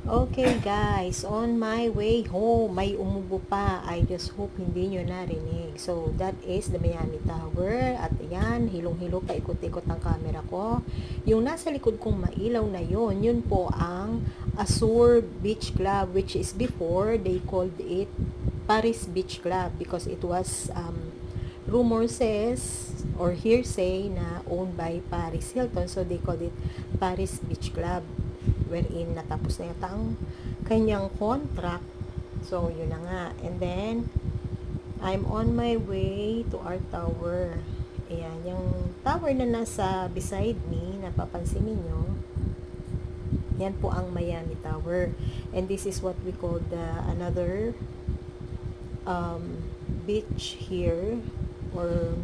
Okay guys, on my way home, may umubo pa. I just hope hindi nyo narinig. So, that is the Miami Tower. At yan, hilong-hilo pa ikot-ikot ang camera ko. Yung nasa likod kong mailaw na yun po ang Azure Beach Club, which is before they called it Paris Beach Club because it was rumor says or hearsay na owned by Paris Hilton. So, they called it Paris Beach Club wherein natapos na yata ang kanyang contract. So, yun na nga. And then, I'm on my way to our tower. Ayan, yung tower na nasa beside me, napapansin niyo, yan po ang Miami Tower. And this is what we call the another beach here, or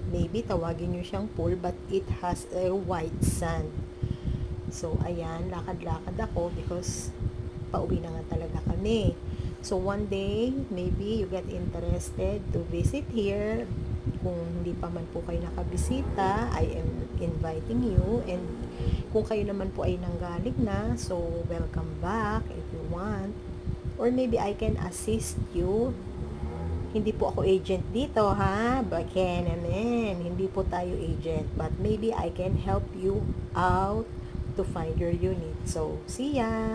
maybe tawagin nyo siyang pool, but it has a white sand. So, ayan, lakad-lakad ako because pauwi na nga talaga kami. So, one day, maybe you get interested to visit here. Kung hindi pa man po kayo nakabisita, I am inviting you. And kung kayo naman po ay nanggaling na, so welcome back if you want. Or maybe I can assist you. Hindi po ako agent dito, ha? Baka naman, hindi po tayo agent. But maybe I can help you out to find your unit. So, see ya!